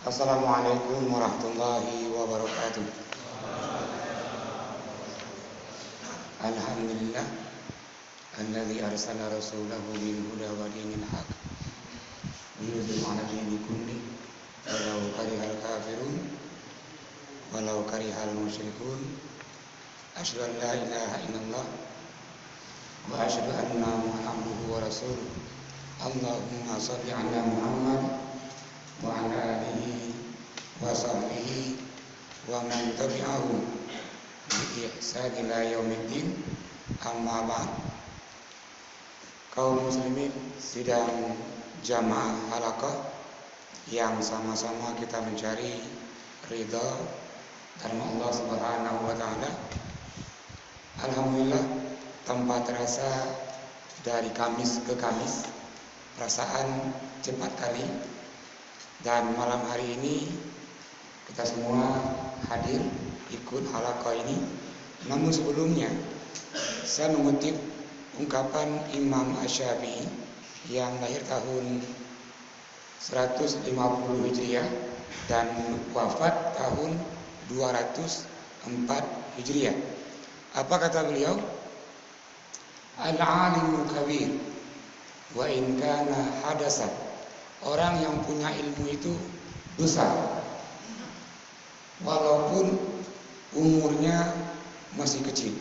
Assalamualaikum warahmatullahi wabarakatuh. Alhamdulillah alladzi arsala rasulahu bil huda wa dinil haq liyudhhirahu 'ala dini kulli walau karihal kafirun walau karihal musyrikun. Asyhadu an la ilaha illallah wa asyhadu anna Muhammadan wa rasuluh. Allahumma shalli 'ala Muhammad wa ala alihi wa sahbihi wa man tabi'ahum bi ihsan ila yaumiddin. Amma ba'd. Kaum muslimin sidang jamaah halaqah yang sama-sama kita mencari ridha dari Allah Subhanahu wa taala. Alhamdulillah, tanpa terasa dari Kamis ke Kamis perasaan cepat kali. Dan malam hari ini kita semua hadir ikut halaqah ini. Namun sebelumnya saya mengutip ungkapan Imam Asy-Syafi'i yang lahir tahun 150 Hijriah dan wafat tahun 204 Hijriah. Apa kata beliau? Al-alimul kabir wa in kana hadasan. Orang yang punya ilmu itu besar walaupun umurnya masih kecil.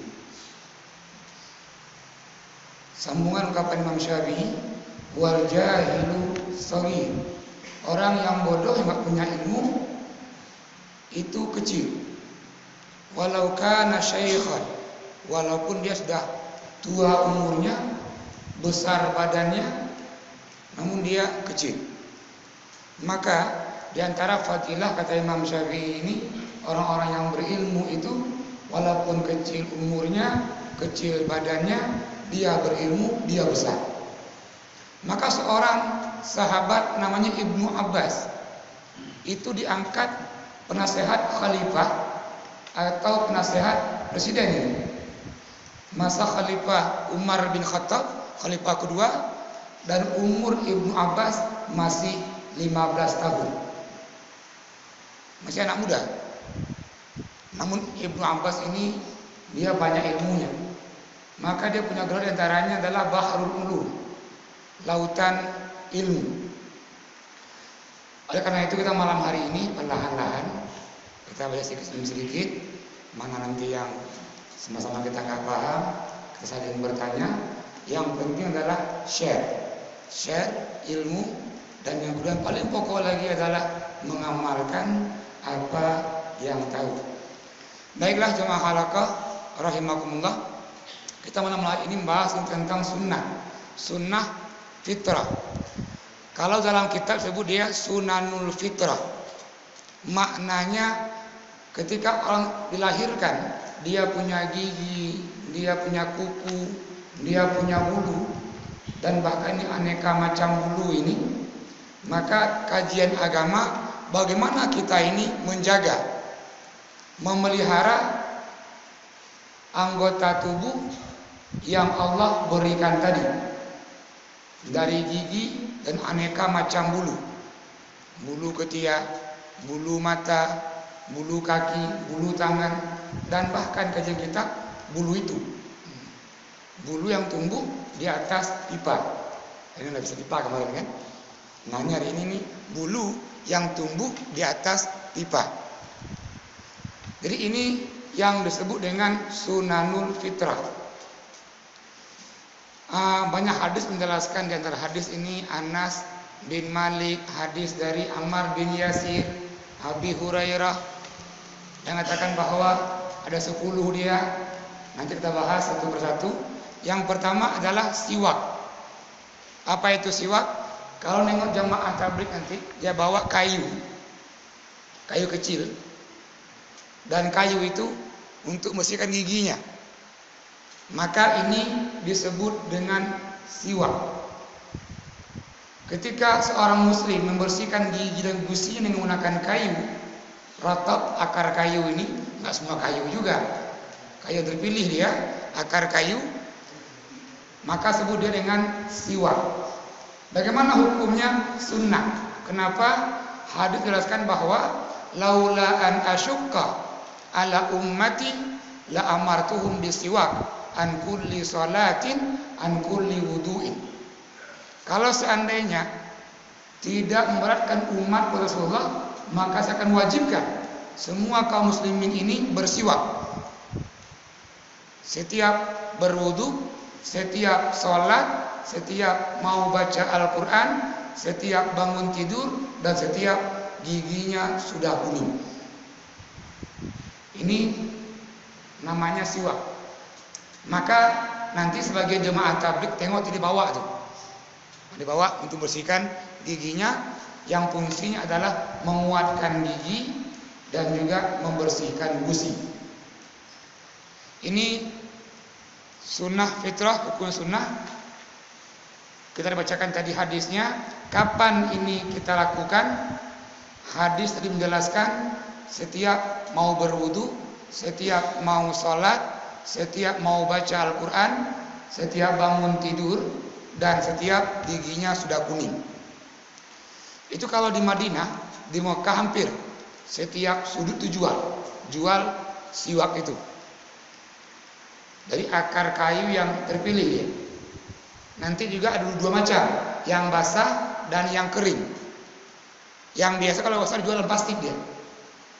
Sambungan ungkapan Imam Syafi'i, wal jahilu shaghir. Orang yang bodoh yang tidak punya ilmu itu kecil. Walau kana syaikhan, walaupun dia sudah tua umurnya, besar badannya, namun dia kecil. Maka di antara fadilah kata Imam Syafi'i ini, orang-orang yang berilmu itu walaupun kecil umurnya, kecil badannya, dia berilmu, dia besar. Maka seorang sahabat namanya Ibnu Abbas itu diangkat penasehat khalifah atau penasehat presiden ini. Masa Khalifah Umar bin Khattab, khalifah kedua, dan umur Ibnu Abbas masih 15 tahun. Masih anak muda. Namun Ibnu Abbas ini dia banyak ilmunya. Maka dia punya gelar diantaranya adalah Bahrul Ulum, lautan ilmu. Oleh karena itu kita malam hari ini perlahan-lahan kita baca sedikit, mana nanti yang sama-sama kita nggak paham, kita saling bertanya. Yang penting adalah share ilmu, dan yang kedua paling pokok lagi adalah mengamalkan apa yang tahu. Baiklah jemaah halaqah rahimakumullah, kita malam ini membahas tentang sunnah fitrah. Kalau dalam kitab sebut dia sunanul fitrah. Maknanya ketika orang dilahirkan, dia punya gigi, dia punya kuku, dia punya bulu, dan bahkan ini aneka macam bulu ini. Maka kajian agama bagaimana kita ini menjaga, memelihara anggota tubuh yang Allah berikan tadi, dari gigi dan aneka macam bulu, bulu ketiak, bulu mata, bulu kaki, bulu tangan, dan bahkan kajian kita bulu itu, bulu yang tumbuh di atas pipa. Ini nggak bisa pipa kemarin kan? Nah ini hari ini nih bulu yang tumbuh di atas pipa. Jadi ini yang disebut dengan sunanul fitrah. Banyak hadis menjelaskan. Di antara hadis ini Anas bin Malik, hadis dari Ammar bin Yasir, Abi Hurairah yang mengatakan bahwa ada 10 dia. Nanti kita bahas satu persatu. Yang pertama adalah siwak. Apa itu siwak? Kalau nengok jamaah tabligh nanti dia bawa kayu kecil, dan kayu itu untuk membersihkan giginya. Maka ini disebut dengan siwak. Ketika seorang muslim membersihkan gigi dan gusinya dengan menggunakan kayu ratab, akar kayu ini, nggak semua kayu juga, kayu terpilih dia, akar kayu, maka sebut dia dengan siwak. Bagaimana hukumnya? Sunnah. Kenapa? hadis jelaskan bahwa laula an asyukka ala ummati la amartuhum bisiwak an kulli salatin an kulli wudu'in. Kalau seandainya tidak memberatkan umat Rasulullah, maka saya akan wajibkan semua kaum muslimin ini bersiwak setiap berwudu, setiap sholat, setiap mau baca Al-Quran, setiap bangun tidur, dan setiap giginya sudah kuning. Ini namanya siwak. Maka nanti sebagai jemaah tabligh tengok dibawa tuh, dibawa untuk bersihkan giginya, yang fungsinya adalah menguatkan gigi dan juga membersihkan gusi. Ini sunnah fitrah, hukum sunnah. Kita dibacakan tadi hadisnya. Kapan ini kita lakukan? Hadis tadi menjelaskan setiap mau berwudu, setiap mau sholat, setiap mau baca Al-Quran, setiap bangun tidur, dan setiap giginya sudah kuning. Itu kalau di Madinah, di Mekah hampir setiap sudut itu jual siwak itu. Dari akar kayu yang terpilih ya. Nanti juga ada dua macam, yang basah dan yang kering. Yang biasa kalau basah jual dalam plastik dia.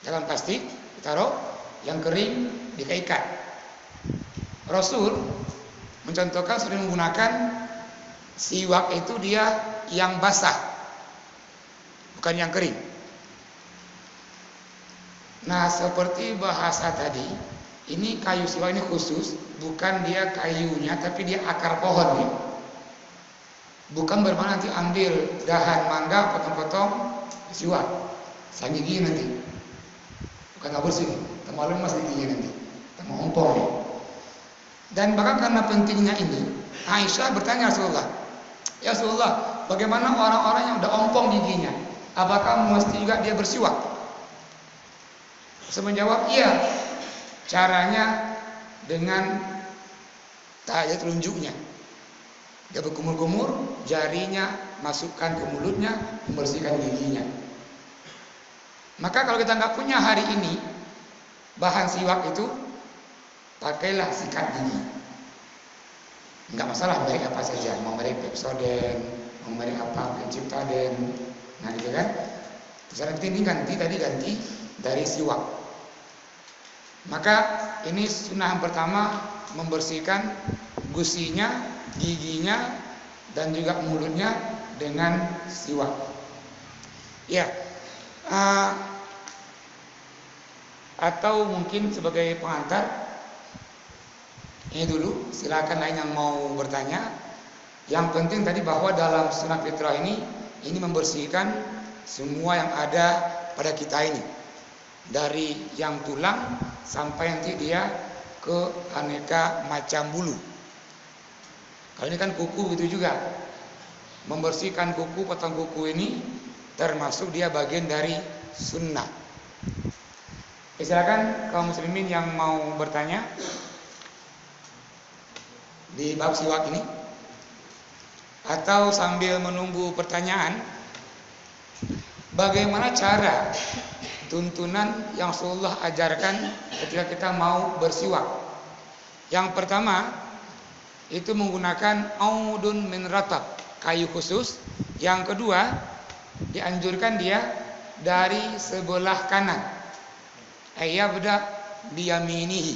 Dalam plastik ditaruh, yang kering dikaitkan. Rasul mencontohkan sering menggunakan siwak itu dia yang basah, bukan yang kering. Nah, seperti bahasa tadi, ini kayu siwak ini khusus, bukan dia kayunya, tapi dia akar pohon ya. Bukan bermakna nanti ambil dahan mangga, potong-potong siwak, sang gigi nanti. Bukan nggak bersih, tambah lemas giginya nanti, tambah ompong. Dan bahkan karena pentingnya ini, Aisyah bertanya Rasulullah, ya Rasulullah, bagaimana orang-orang yang udah ompong giginya? Apakah mesti juga dia bersiwak? Saya menjawab, iya. Caranya dengan tajam telunjuknya. Dia berkumur-kumur, jarinya masukkan ke mulutnya, membersihkan giginya. Maka kalau kita nggak punya hari ini bahan siwak itu, pakailah sikat gigi. Nggak masalah merek apa saja, mau merek Pepsodent, mau merek apa, Ciptaden, nah gitu kan. Terus ini ganti dari siwak. Maka ini sunnah yang pertama, membersihkan gusinya, giginya, dan juga mulutnya dengan siwak. Ya, atau mungkin sebagai pengantar, ini dulu. Silakan lain yang mau bertanya. Yang penting tadi bahwa dalam sunnah fitrah ini membersihkan semua yang ada pada kita ini, dari yang tulang sampai nanti dia ke aneka macam bulu. Kalau ini kan kuku gitu juga. Membersihkan kuku, potong kuku ini termasuk dia bagian dari sunnah. Silakan kaum muslimin yang mau bertanya di bab siwak ini, atau sambil menunggu pertanyaan, bagaimana cara tuntunan yang Rasulullah ajarkan ketika kita mau bersiwak? Yang pertama itu menggunakan audun min ratab, kayu khusus. Yang kedua, dianjurkan dia dari sebelah kanan. Ayyabda biyaminihi.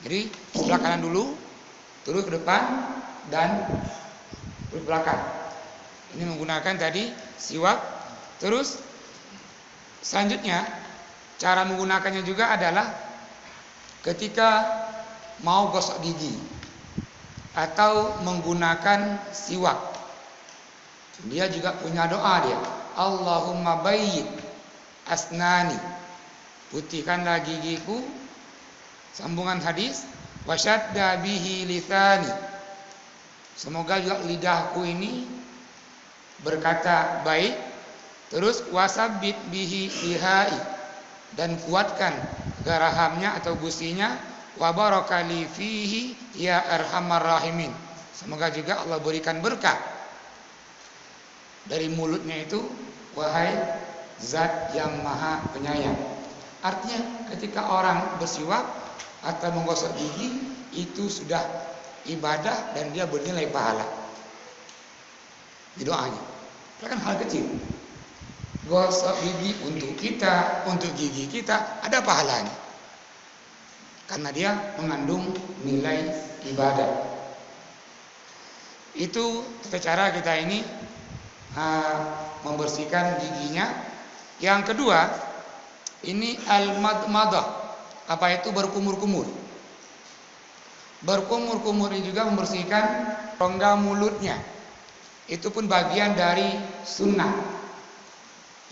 Jadi sebelah kanan dulu, terus ke depan, dan ke belakang. Ini menggunakan tadi siwak. Terus selanjutnya cara menggunakannya juga adalah ketika mau gosok gigi atau menggunakan siwak. Dia juga punya doa dia. Allahumma bayyid asnani. Putihkanlah gigiku. Sambungan hadis, wasyadda bihi lithani. Semoga juga lidahku ini berkata baik. Terus wasabbit bihi lihai, dan kuatkan garahamnya atau gusinya. Wa barakali fihi ya arhamar rahimin. Semoga juga Allah berikan berkah dari mulutnya itu, wahai Zat yang Maha Penyayang. Artinya ketika orang bersiwak atau menggosok gigi itu sudah ibadah dan dia bernilai pahala di doanya. Itu kan hal kecil. Gosok gigi untuk kita, untuk gigi kita ada pahalanya. Karena dia mengandung nilai ibadah. Itu cara kita ini membersihkan giginya. Yang kedua, ini al-madmadah. Apa itu berkumur-kumur? Berkumur-kumur ini juga membersihkan rongga mulutnya. Itu pun bagian dari sunnah.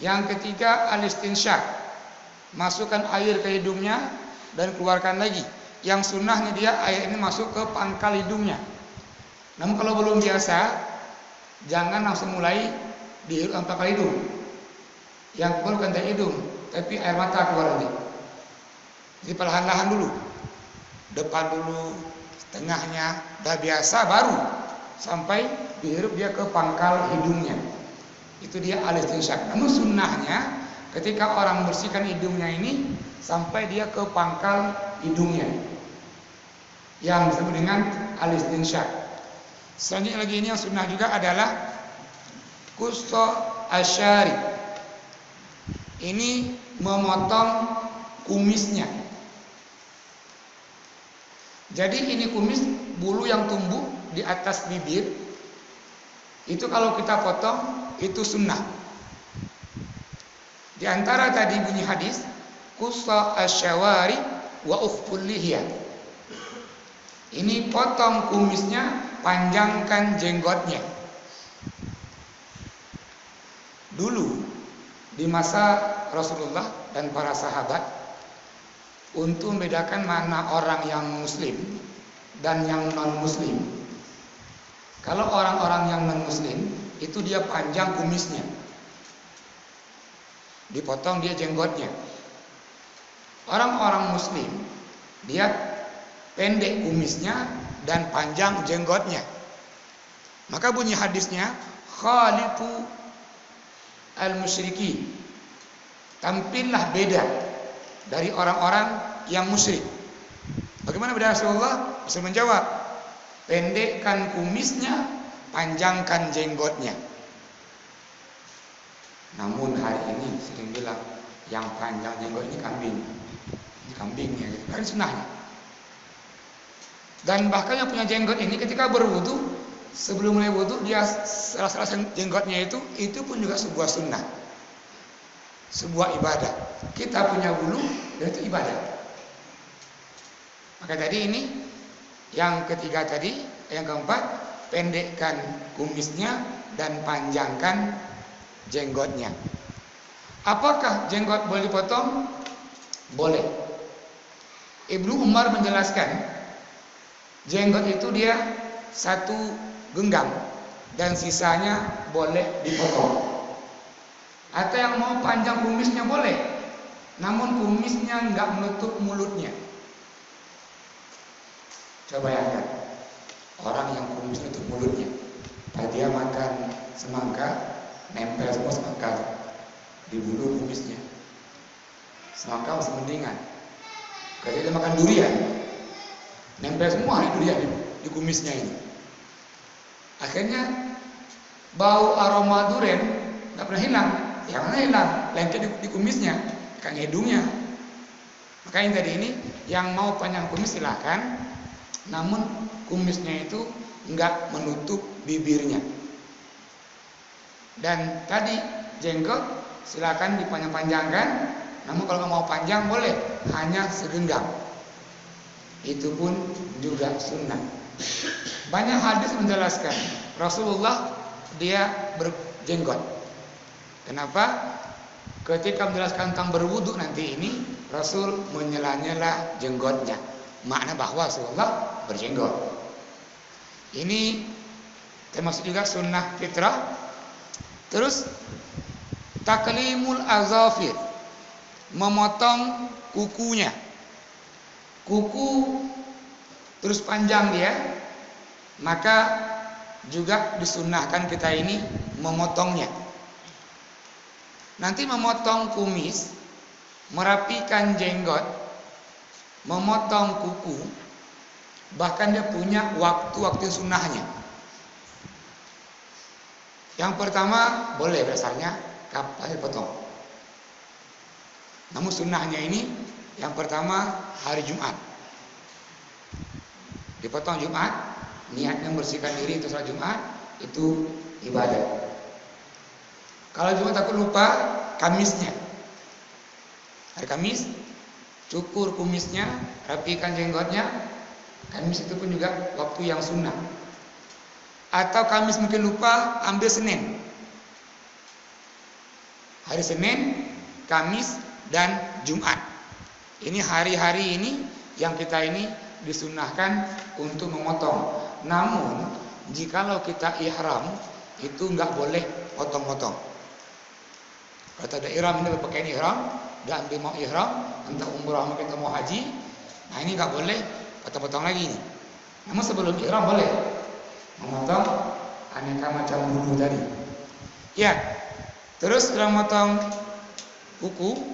Yang ketiga, al-istinsyaq. Masukkan air ke hidungnya dan keluarkan lagi. Yang sunnahnya dia air ini masuk ke pangkal hidungnya. Namun kalau belum biasa, jangan langsung mulai di pangkal hidung. Yang keluar bukan dari hidung, tapi air mata keluar nanti. Jadi perlahan-lahan dulu. Depan dulu, tengahnya, dah biasa baru sampai dihirup dia ke pangkal hidungnya. Itu dia al-istinsyaq. Namun sunnahnya ketika orang bersihkan hidungnya ini sampai dia ke pangkal hidungnya, yang disebut dengan al-istinsyaq. Selanjutnya lagi ini yang sunnah juga adalah qussu asyari. Ini memotong kumisnya. Jadi ini kumis, bulu yang tumbuh di atas bibir. Itu kalau kita potong itu sunnah. Di antara tadi bunyi hadis qussu asyawari wa ukhful lihya. Ini potong kumisnya, panjangkan jenggotnya. Dulu di masa Rasulullah dan para sahabat, untuk membedakan mana orang yang muslim dan yang non muslim. Kalau orang-orang yang non muslim itu dia panjang kumisnya, dipotong dia jenggotnya. Orang-orang muslim dia pendek kumisnya dan panjang jenggotnya. Maka bunyi hadisnya khaliqu al-musyrikin. Tampillah beda dari orang-orang yang musyrik. Bagaimana beda Rasulullah? Rasul menjawab, pendekkan kumisnya, panjangkan jenggotnya. Namun hari ini sering bilang yang panjang jenggot ini kambing. Ini kambingnya, kan sunnahnya. Dan bahkan yang punya jenggot ini ketika berwudu, sebelum mulai wudu dia salah jenggotnya itu pun juga sebuah sunnah, sebuah ibadah. Kita punya bulu, itu ibadah. Maka tadi ini yang ketiga tadi, yang keempat, pendekkan kumisnya dan panjangkan jenggotnya. Apakah jenggot boleh dipotong? Boleh. Ibnu Umar menjelaskan, jenggot itu dia satu genggam dan sisanya boleh dipotong. Atau yang mau panjang kumisnya boleh, namun kumisnya nggak menutup mulutnya. Coba bayangkan, orang yang kumis menutup mulutnya, tadi dia makan semangka, nempel semua semangka di bulu kumisnya. Semangka masih mendingan. Ketika dia makan durian, nempel semua durian di kumisnya ini. Akhirnya bau aroma durian nggak pernah hilang. Yang mana hilang? Lengket di kumisnya, kan hidungnya. Makanya tadi ini yang mau panjang kumis silakan, namun kumisnya itu nggak menutup bibirnya. Dan tadi jenggot silakan dipanjang-panjangkan, namun kalau mau panjang boleh, hanya segenggam. Itu pun juga sunnah. Banyak hadis menjelaskan Rasulullah dia berjenggot. Kenapa? Ketika menjelaskan tentang berwudu nanti ini, Rasul menyela-nyela jenggotnya. Makna bahwa Rasulullah berjenggot. Ini termasuk juga sunnah fitrah. Terus taklimul azafir, memotong kukunya. Kuku terus panjang dia, maka juga disunnahkan kita ini memotongnya. Nanti memotong kumis, merapikan jenggot, memotong kuku, bahkan dia punya waktu-waktu sunnahnya. Yang pertama boleh dasarnya kapan dipotong. Namun sunnahnya ini yang pertama hari Jumat. Dipotong Jumat, niatnya membersihkan diri untuk salat Jumat, itu ibadah. Kalau Jumat takut lupa, Kamisnya. Hari Kamis, cukur kumisnya, rapikan jenggotnya. Kamis itu pun juga waktu yang sunnah. Atau Kamis mungkin lupa, ambil Senin. Hari Senin, Kamis, dan Jumat. Ini hari-hari ini yang kita ini disunahkan untuk memotong. Namun, jikalau kita ihram, itu nggak boleh potong-potong. Kalau ada ihram, ini berpakaian ihram, dan ambil mau ihram, entah umrah mungkin atau mau haji, nah ini nggak boleh potong-potong lagi ini. Namun sebelum ihram boleh memotong aneka macam bulu tadi. Ya, terus setelah memotong kuku,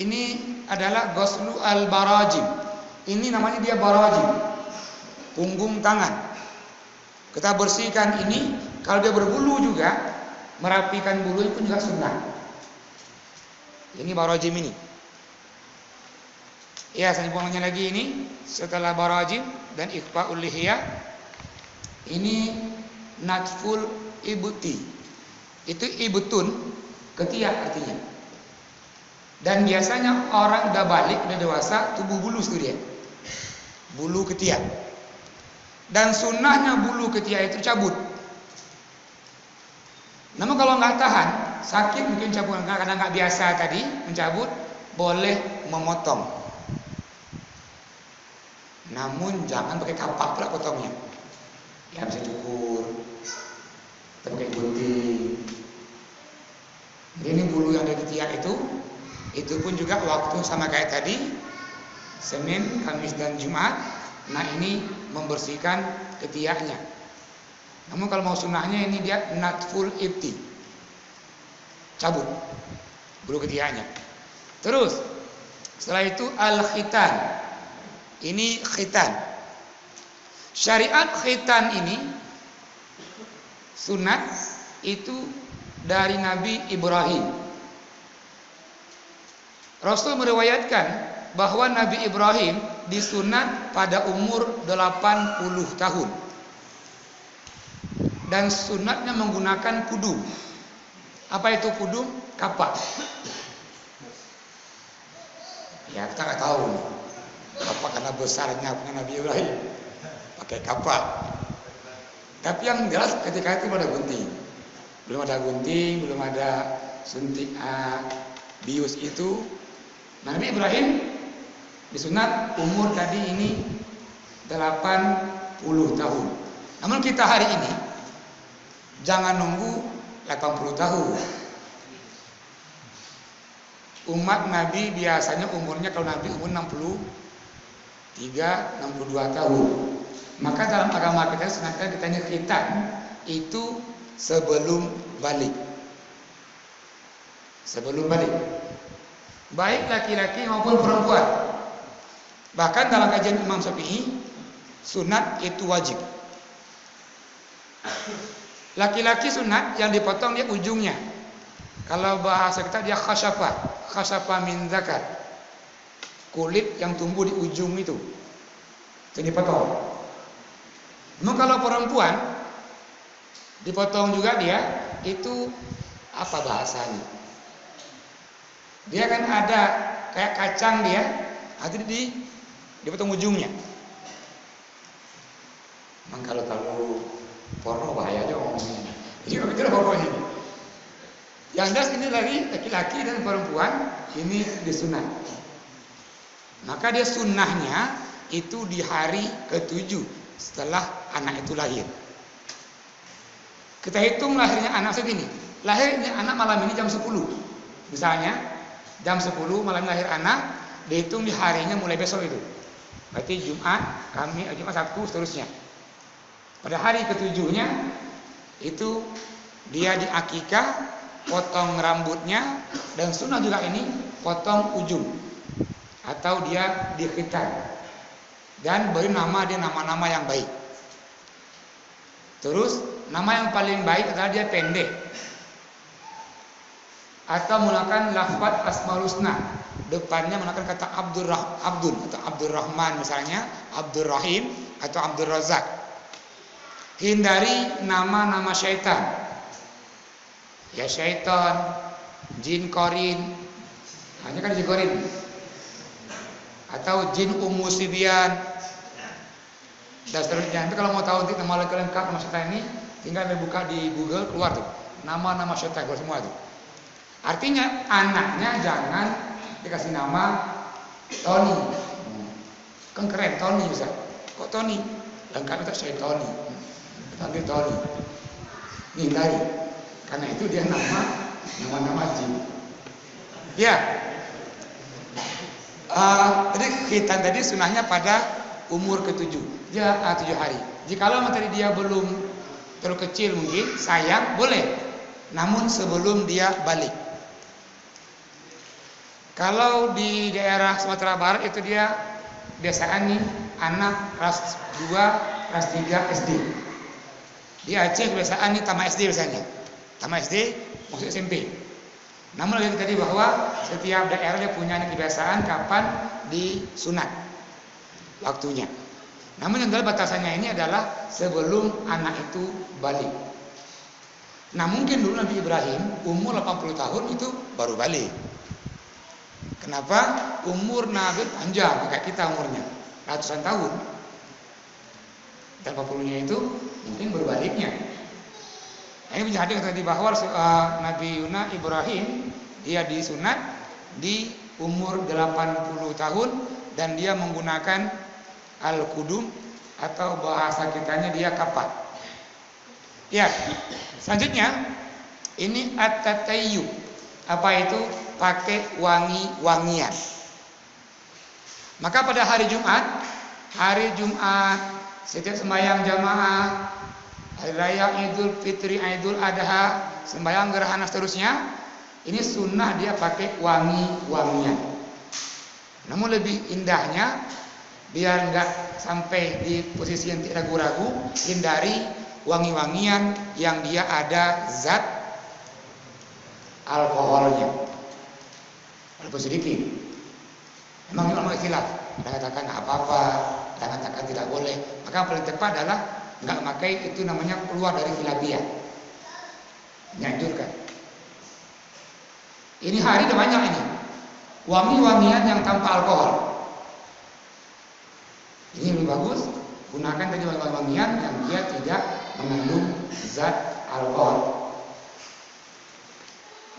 ini adalah ghuslu al-barajim. Ini namanya dia barajim, punggung tangan. Kita bersihkan ini. Kalau dia berbulu juga, merapikan bulu itu juga sunnah. Ini barajim ini. Ya, sambungannya lagi ini setelah barajim dan ikhfa'ul lihya, ini natful ibti. Itu ibtun, ketiak artinya. Dan biasanya orang udah balik, udah dewasa, tubuh bulu dia. Bulu ketiak. Dan sunnahnya bulu ketiak itu cabut. Namun kalau nggak tahan, sakit mungkin cabut, karena nggak biasa tadi mencabut, boleh memotong. Namun jangan pakai kapak pula potongnya. Ya bisa cukur, atau pakai gunting. Jadi ini bulu yang ada di ketiak itu pun juga waktu sama kayak tadi, Senin, Kamis, dan Jumat. Nah ini membersihkan ketiaknya. Namun kalau mau sunnahnya ini dia natful ibti, cabut bulu ketiaknya. Terus setelah itu al-khitan. Ini khitan. Syariat khitan ini sunat itu dari Nabi Ibrahim. Rasul meriwayatkan bahwa Nabi Ibrahim disunat pada umur 80 tahun. Dan sunatnya menggunakan kudung. Apa itu kudung? Kapak. Ya kita nggak tahu. Kapak karena besarnya Nabi Ibrahim pakai kapak. Tapi yang jelas ketika itu belum ada gunting. Belum ada suntik bius itu. Nabi Ibrahim disunat umur tadi ini 80 tahun. Namun kita hari ini jangan nunggu 80 tahun. Umat Nabi biasanya umurnya kalau Nabi umur 63, 62 tahun. Maka dalam agama kita sunatkan kita ini khitan itu sebelum balik. Sebelum balik. Baik laki-laki maupun perempuan. Bahkan dalam kajian Imam Syafi'i, sunat itu wajib. Laki-laki sunat yang dipotong dia ujungnya. Kalau bahasa kita dia khasyafa min zakar. Kulit yang tumbuh di ujung itu dipotong. Namun kalau perempuan dipotong juga dia, itu apa bahasanya? Dia kan ada kayak kacang dia, nanti dipotong ujungnya. Memang kalau terlalu porno bahaya aja ngomongnya. Jadi begitu pokoknya. Yang jelas ini lagi laki-laki dan perempuan ini disunat. Maka dia sunnahnya itu di hari ke-7 setelah anak itu lahir. Kita hitung lahirnya anak segini. Lahirnya anak malam ini jam 10. Misalnya jam 10 malam lahir anak, dihitung di harinya mulai besok itu. Berarti Jumat, Jumat, Sabtu seterusnya. Pada hari ke-7-nya itu dia diakikah potong rambutnya, dan sunnah juga ini potong ujung atau dia dikhitan dan beri nama dia nama-nama yang baik. Terus nama yang paling baik adalah dia pendek atau menggunakan lafaz asmaul husna, depannya menggunakan kata Abdul atau Abdurrahman misalnya, Abdul Rahim atau Abdul Razak. Hindari nama-nama syaitan, ya syaitan, jin korin, hanya kan jin korin, atau jin Ummu Sibyan dan seterusnya. Nanti kalau mau tahu nanti nama lengkap nama syaitan ini, tinggal buka di Google, keluar tuh nama-nama syaitan keluar semua tuh. Artinya anaknya jangan dikasih nama Tony, kan keren Tony bisa. Kok Tony? Lengkapnya itu saya Tony, panggil Tony. Hindari, karena itu dia nama jin. Ya. Tadi khitan tadi sunahnya pada umur ke-7, dia 7 hari. Jikalau tadi dia belum terlalu kecil mungkin, sayang boleh, namun sebelum dia balik. Kalau di daerah Sumatera Barat itu dia biasaan nih anak kelas 2, kelas 3 SD. Di Aceh kebiasaan nih tamat SD biasanya. Tamat SD masuk SMP. Namun lagi tadi bahwa setiap daerah dia punya kebiasaan kapan disunat waktunya. Namun yang dalam batasannya ini adalah sebelum anak itu balik. Nah mungkin dulu Nabi Ibrahim umur 80 tahun itu baru balik. Kenapa? Umur Nabi panjang kayak kita umurnya ratusan tahun. Dan 40-nya itu mungkin berbaliknya. Nah, ini menjadi tadi bahwa Nabi Ibrahim dia disunat di umur 80 tahun dan dia menggunakan al-qudum atau bahasa kitanya dia kapat. Ya, selanjutnya ini at-tatayyub. Apa itu? Pakai wangi-wangian. Maka pada hari Jumat setiap sembahyang jamaah, hari raya Idul Fitri, Idul Adha, sembahyang gerhana seterusnya, ini sunnah dia pakai wangi-wangian. Namun lebih indahnya, biar nggak sampai di posisi yang tidak ragu-ragu, hindari wangi-wangian yang dia ada zat alkoholnya. Walaupun sedikit. Memang ulama ikhtilaf, ada katakan apa-apa, ada katakan tidak boleh. Maka yang paling tepat adalah nggak pakai, itu namanya keluar dari khilafiyah. Menyanjurkan. Ini hari ada banyak ini. Wangi-wangian yang tanpa alkohol. Ini lebih bagus, gunakan tadi wangi-wangian yang dia tidak mengandung zat alkohol.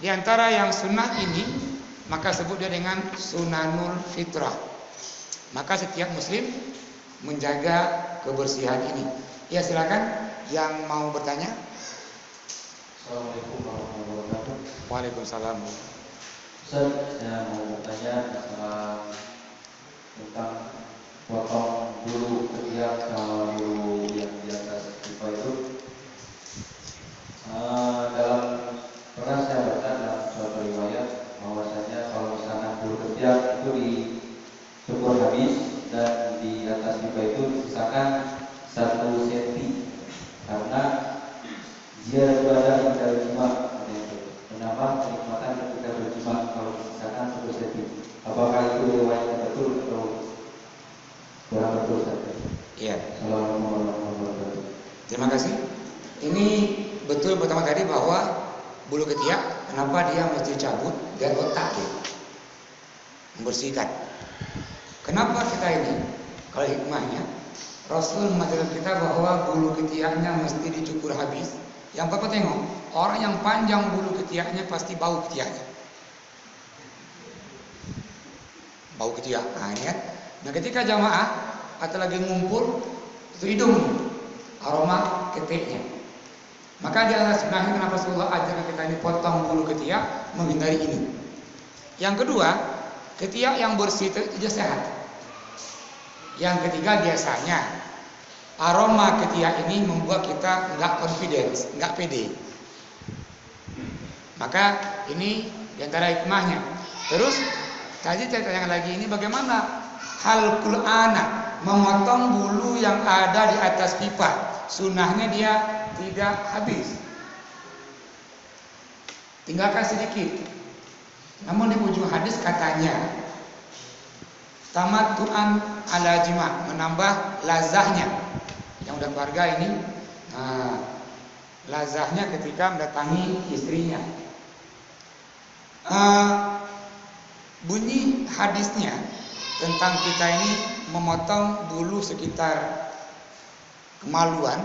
Di antara yang sunnah ini maka sebut dia dengan sunanul fitrah. Maka setiap muslim menjaga kebersihan ini. Ya silakan yang mau bertanya. Assalamualaikum warahmatullahi wabarakatuh. Waalaikumsalam. Ustaz, saya mau bertanya tentang potong bulu ketiak sama bulu yang di atas pipa itu. Pernah saya baca dalam suatu riwayat bahwasanya kalau misalnya bulu ketiak itu dicukur habis dan di atas pipa itu disisakan 1 cm karena dia ibadah pada berjima, menambah kenikmatan ketika berjima kalau disisakan 1 cm. Apakah itu riwayatnya betul atau kurang betul saja? Iya. Assalamualaikum warahmatullahi wabarakatuh. Terima kasih. Ini betul pertama tadi bahwa bulu ketiak kenapa dia mesti cabut dan otak dia membersihkan. Kenapa kita ini? Kalau hikmahnya Rasul mengajarkan kita bahwa bulu ketiaknya mesti dicukur habis. Yang Bapak tengok, orang yang panjang bulu ketiaknya pasti bau ketiaknya. Bau ketiak. Nah, ini kan. Nah, ketika jamaah atau lagi ngumpul, itu hidung aroma ketiknya. Maka di antara sebenarnya kenapa Rasulullah ajarkan kita ini potong bulu ketiak, menghindari ini. Yang kedua, ketiak yang bersih itu dia sehat. Yang ketiga, biasanya aroma ketiak ini membuat kita nggak confidence, nggak pede. Maka ini diantara hikmahnya. Terus tadi saya tanya lagi, ini bagaimana halqul ana, memotong bulu yang ada di atas pipa. Sunnahnya dia tidak habis, tinggalkan sedikit. Namun di ujung hadis katanya tamattu'an ala jima', menambah lazahnya. Yang udah keluarga ini, lazahnya ketika mendatangi istrinya. Bunyi hadisnya tentang kita ini memotong bulu sekitar kemaluan,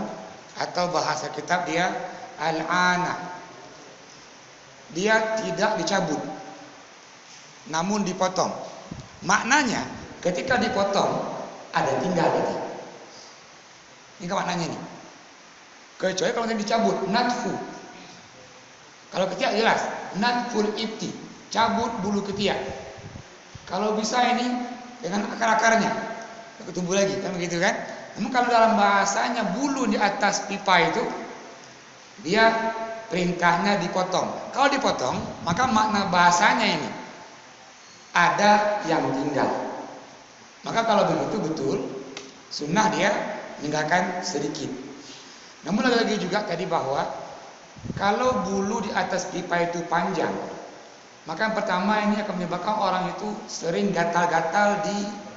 atau bahasa kitab dia al-ana. Dia tidak dicabut, namun dipotong. Maknanya ketika dipotong ada tinggal gitu. Ini kan maknanya nih. Kecuali kalau dicabut, natfu. Kalau ketiak jelas, natful ibti, cabut bulu ketiak. Kalau bisa ini dengan akar-akarnya, tumbuh lagi, kan begitu kan? Namun kalau dalam bahasanya bulu di atas pipa itu, dia perintahnya dipotong. Kalau dipotong, maka makna bahasanya ini ada yang tinggal. Maka kalau begitu betul, sunnah dia meninggalkan sedikit. Namun lagi-lagi juga tadi bahwa kalau bulu di atas pipa itu panjang, maka yang pertama ini akan menyebabkan orang itu sering gatal-gatal di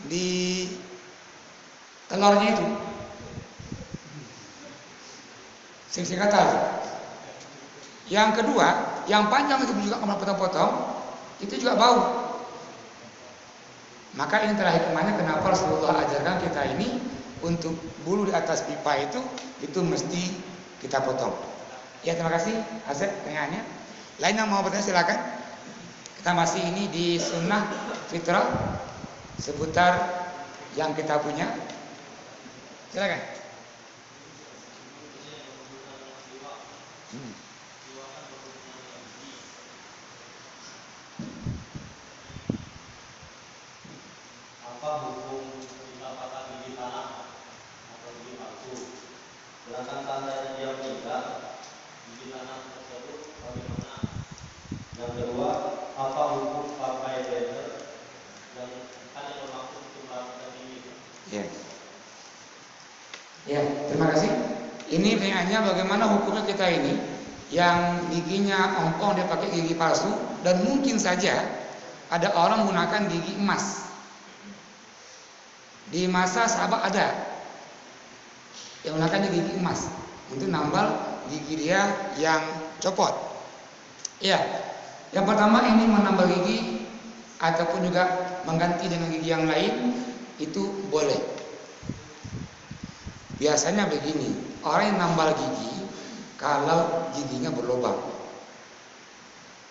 di telurnya itu. Sering gatal. Yang kedua, yang panjang itu juga kalau potong-potong itu juga bau. Maka ini adalah hikmahnya kenapa Rasulullah ajarkan kita ini untuk bulu di atas pipa itu mesti kita potong. Ya, terima kasih Asep pertanyaannya. Lain yang mau bertanya silakan. Kita masih ini di sunnah fitrah seputar yang kita punya. Silakan. Apa hukum kita patah gigi tanah atau gigi palsu? Sedangkan tandanya dia meninggal, gigi tanah tersebut bagaimana? Yang kedua, apa hukum pakai laser yang hanya bermaksud untuk merapikan gigi? Ya. Ya, terima kasih. Ini pertanyaannya bagaimana hukumnya kita ini yang giginya ongkong dia pakai gigi palsu, dan mungkin saja ada orang menggunakan gigi emas. Di masa sahabat ada yang menggunakan gigi emas untuk nambal gigi dia yang copot. Ya, yang pertama ini menambal gigi ataupun juga mengganti dengan gigi yang lain itu boleh. Biasanya begini, orang yang nambal gigi kalau giginya berlubang,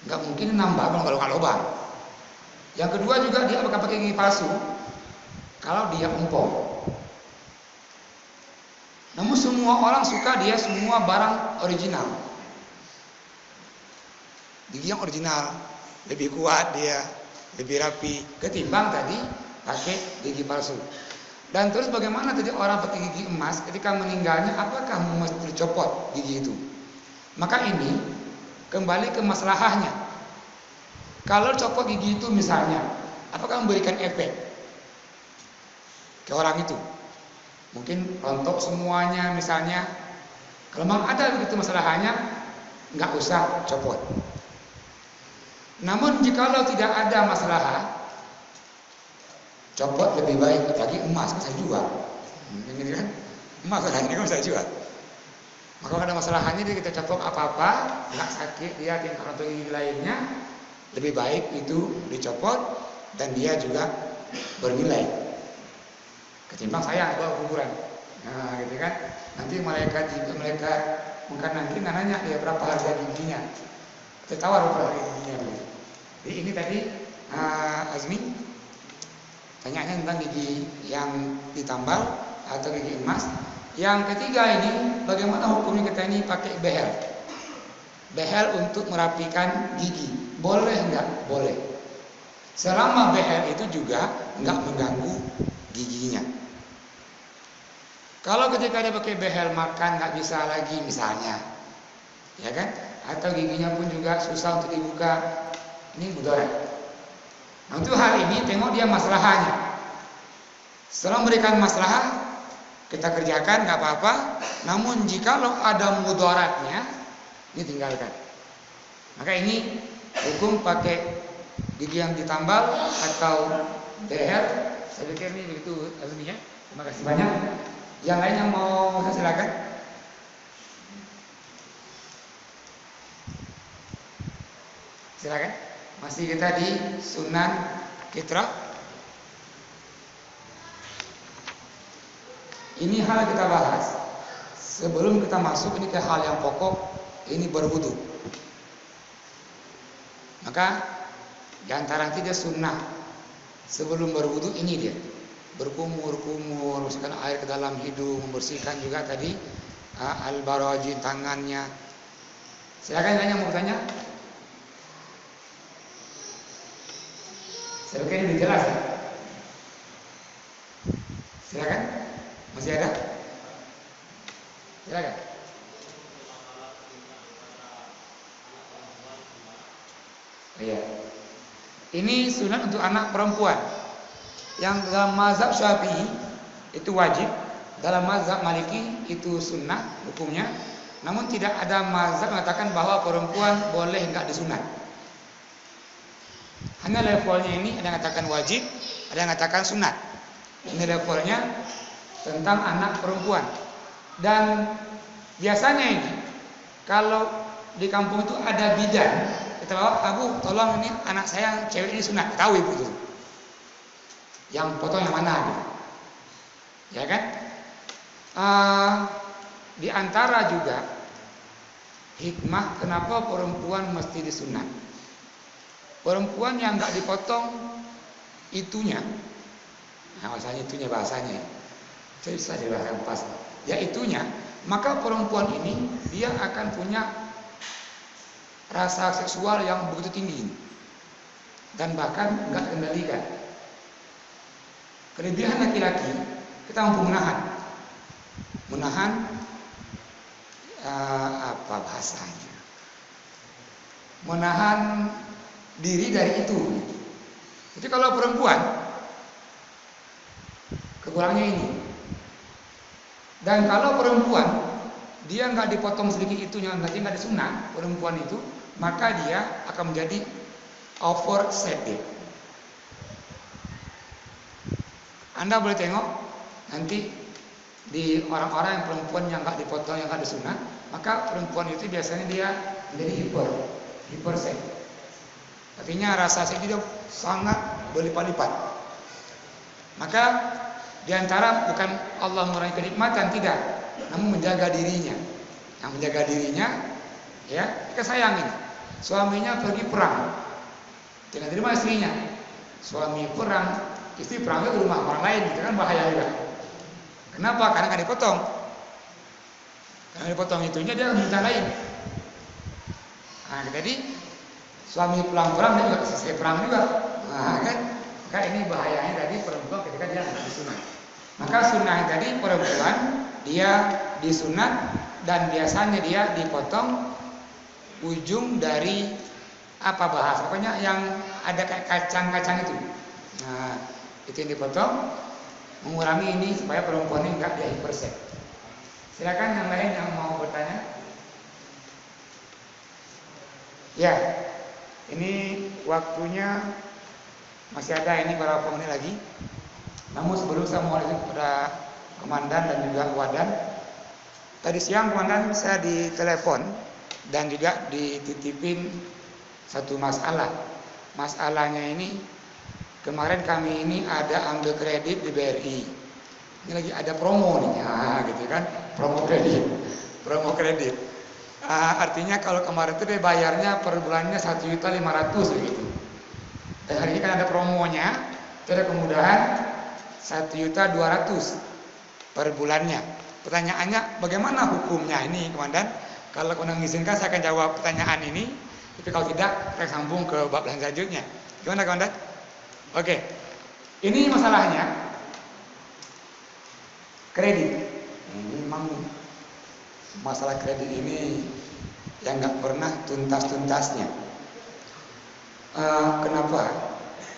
nggak mungkin nambal kalau nggak lubang. Yang kedua juga dia bakal pakai gigi palsu kalau dia empuk. Namun semua orang suka dia semua barang original. Gigi yang original lebih kuat, dia lebih rapi ketimbang tadi pakai gigi palsu. Dan terus bagaimana tadi orang pakai gigi emas ketika meninggalnya, apakah mesti dicopot gigi itu? Maka ini kembali ke masalahnya. Kalau copot gigi itu misalnya, apakah memberikan efek ke orang itu? Mungkin rontok semuanya misalnya. Kalau memang ada begitu masalahnya, nggak usah copot. Namun jikalau tidak ada masalah, copot lebih baik. Apalagi emas bisa jual. Ini kan emas ini kan bisa jual. Maka kalau ada masalahnya dia kita copot apa-apa, nggak sakit dia tinggal rontok gigi lainnya, lebih baik itu dicopot dan dia juga bernilai ketimbang saya bawa kuburan. Nah, gitu kan. Nanti malaikat mungkin nanti nanya dia berapa harga giginya. Tertawar berapa harga giginya. Jadi ini tadi Azmi tanyanya tentang gigi yang ditambal atau gigi emas. Yang ketiga ini bagaimana hukumnya kita ini pakai behel. Behel untuk merapikan gigi. Boleh enggak? Boleh. Selama behel itu juga enggak mengganggu giginya. Kalau ketika dia pakai behel makan nggak bisa lagi misalnya, ya kan? Atau giginya pun juga susah untuk dibuka, ini mudarat. Nah, untuk hal ini tengok dia masalahnya. Setelah memberikan masalah, kita kerjakan nggak apa-apa. Namun jikalau ada mudaratnya, ini tinggalkan. Maka ini hukum pakai gigi yang ditambal atau leher. Saya pikir ini begitu aslinya. Terima kasih banyak. Yang lain yang mau silakan. Silakan. Masih kita di Sunan Fitrah. Ini hal kita bahas. Sebelum kita masuk ini ke hal yang pokok, ini berwudu. Maka di antara tiga sunnah sebelum berwudu ini dia. Berkumur-kumur, masukkan air ke dalam hidung, membersihkan juga tadi al-barajin tangannya. Silakan yang mau bertanya. Saya pikir ini jelas ya. Silakan. Masih ada? Silakan. Iya. Ini sunat untuk anak perempuan. Yang dalam mazhab Syafi'i itu wajib, dalam mazhab Maliki itu sunnah hukumnya. Namun tidak ada mazhab mengatakan bahwa perempuan boleh enggak disunat. Hanya levelnya ini ada yang mengatakan wajib, ada yang mengatakan sunat. Ini levelnya tentang anak perempuan. Dan biasanya ini kalau di kampung itu ada bidan, kita bawa, "Abu, tolong ini anak saya yang cewek ini sunat." Tahu ibu itu. Yang potong yang mana gitu. Ya kan? Di antara juga hikmah kenapa perempuan mesti disunat. Perempuan yang nggak dipotong itunya, nah bahasanya itunya bahasanya, saya bisa jelaskan pas, ya itunya, maka perempuan ini dia akan punya rasa seksual yang begitu tinggi dan bahkan nggak kendalikan. Kelebihan laki-laki kita mampu menahan apa bahasanya, menahan diri dari itu. Jadi kalau perempuan kekurangannya ini. Dan kalau perempuan dia nggak dipotong sedikit itunya, nanti nggak disunat perempuan itu, maka dia akan menjadi overset. Anda boleh tengok nanti di orang-orang yang perempuan yang nggak dipotong, yang nggak disunat, maka perempuan itu biasanya dia menjadi hiperset. Artinya rasa seks dia sangat berlipat-lipat. Maka diantara bukan Allah mengurangi kenikmatan, tidak, namun menjaga dirinya. Yang menjaga dirinya, ya, kita sayangin. Suaminya pergi perang, tidak terima istrinya. Suami perang, istri perangnya ke rumah orang lain, itu kan bahaya juga. Kenapa? Karena nggak dipotong. Karena dipotong itunya dia minta lain. Nah, jadi suami pulang perang dia juga selesai perang juga. Nah, kan? Maka ini bahayanya tadi perempuan ketika dia nggak disunat. Maka sunnah tadi perempuan dia disunat dan biasanya dia dipotong ujung dari apa bahasa, pokoknya yang ada kayak kacang-kacang itu. Nah, itu yang dipotong mengurangi ini supaya perempuan ini nggak dia hiperset. Silakan yang lain yang mau bertanya. Ya. Ini waktunya masih ada ini beberapa menit lagi. Namun sebelum saya mau kepada komandan dan juga wadan. Tadi siang komandan saya ditelepon dan juga dititipin satu masalah. Masalahnya ini kemarin kami ini ada ambil kredit di BRI. Ini lagi ada promo nih, gitu kan? Promo kredit. Artinya kalau kemarin itu dia bayarnya per bulannya 1.500.000 begitu. Dan hari ini kan ada promonya, itu ada kemudahan 1.200.000 per bulannya. Pertanyaannya bagaimana hukumnya ini, komandan? Kalau komandan mengizinkan saya akan jawab pertanyaan ini. Tapi kalau tidak, kita sambung ke bab selanjutnya. Gimana, komandan? Oke. Ini masalahnya kredit. Ini memang masalah kredit ini yang nggak pernah tuntas-tuntasnya. Kenapa?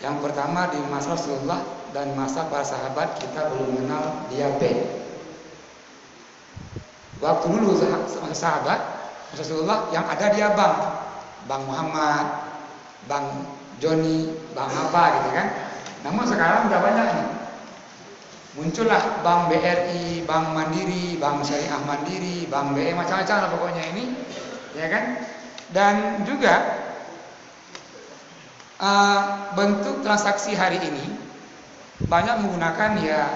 Yang pertama, di masa Rasulullah dan masa para sahabat kita belum mengenal diabetes. Waktu dulu sahabat Rasulullah yang ada dia Bang Muhammad, Bang Joni, Bang apa gitu kan. Namun sekarang udah banyak nih. Muncullah Bank BRI, Bank Mandiri, Bank Syariah Mandiri, Bank BE, macam-macam lah pokoknya ini, ya kan? Dan juga bentuk transaksi hari ini banyak menggunakan ya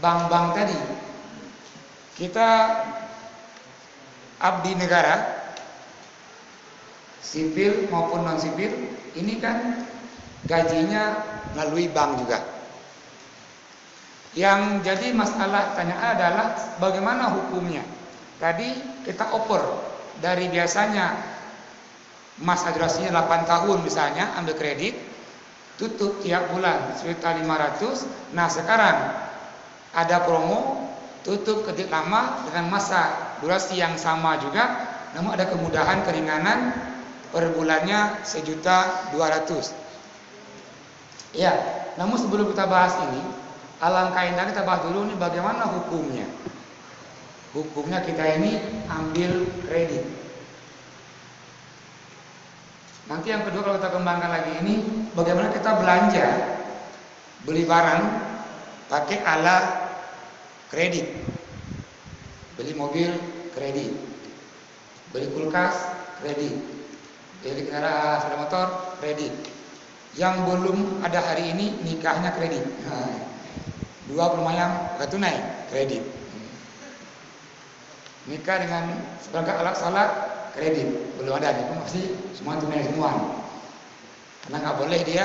bank-bank tadi. Kita abdi negara, sipil maupun non sipil, ini kan gajinya melalui bank juga. Yang jadi masalah tanyaan adalah bagaimana hukumnya. Tadi kita oper dari biasanya masa durasinya 8 tahun misalnya ambil kredit, tutup tiap bulan 1.500. Nah sekarang ada promo tutup kredit lama dengan masa durasi yang sama juga, namun ada kemudahan keringanan per bulannya 1.200.000. Ya, namun sebelum kita bahas ini, alangkah indah kita bahas dulu nih bagaimana hukumnya. Hukumnya kita ini ambil kredit. Nanti yang kedua kalau kita kembangkan lagi ini, bagaimana kita belanja, beli barang pakai ala kredit, beli mobil kredit, beli kulkas kredit, beli kendaraan sepeda motor kredit. Yang belum ada hari ini nikahnya kredit. Dua pemayang gak tunai kredit. Nikah dengan seperangkat alat salat kredit, belum ada nih, masih semua tunai semua nih. Karena nggak boleh dia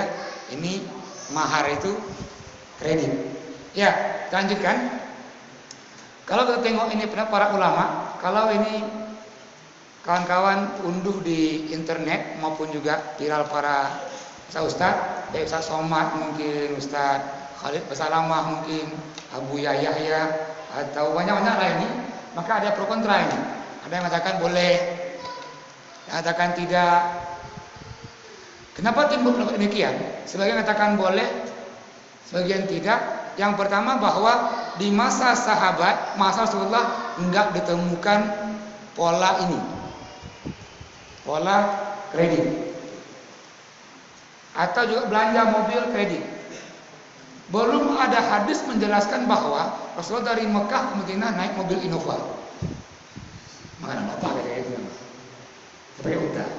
ini mahar itu kredit. Ya, lanjutkan. Kalau kita tengok ini para ulama, kalau ini kawan-kawan unduh di internet maupun juga viral para ustaz, dari Ustaz Somad mungkin, Ustaz Khalid Basalamah mungkin, Abu Yahya atau banyak-banyak lain ini, maka ada pro kontra ini. Ada yang mengatakan boleh, katakan tidak. Kenapa timbul pendapat demikian? Sebagian katakan boleh, sebagian tidak. Yang pertama bahwa di masa sahabat, masa Rasulullah enggak ditemukan pola ini, pola kredit atau juga belanja mobil kredit. Belum ada hadis menjelaskan bahwa Rasulullah dari Mekah ke Madinah naik mobil Innova. Mana apa kayak itu? Sebagai utang.